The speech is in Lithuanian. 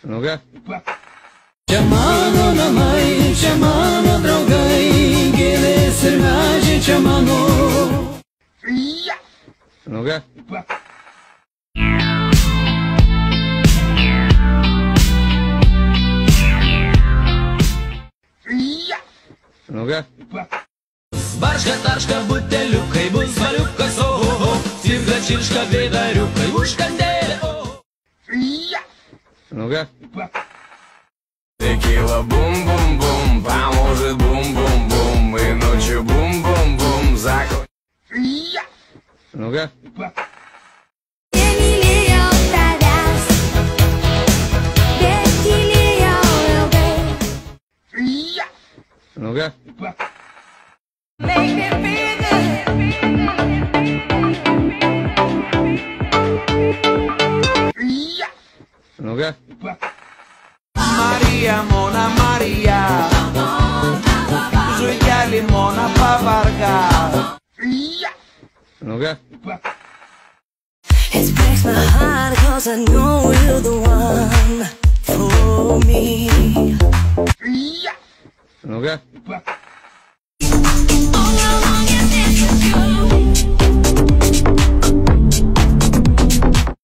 Ну-ка. Čia namai, čia mano draugai, gėlės ir medžiai čia mano. Ну-ка. Ну-ка. Barška, buteliukai, bus valiukas, oho, cirka, čirška, veidariukai, užkandėlė, oho. Ну-ка. Текила бум-бум-бум, поможет бум-бум-бум, и ночью бум-бум-бум, закон. Ну-ка. Ну-ка. Ну-ка. Maria, Mona Maria, Juigali, Mona Pavarga. Ну-ка. It breaks my heart cause I know you're the one for me. Ну-ка.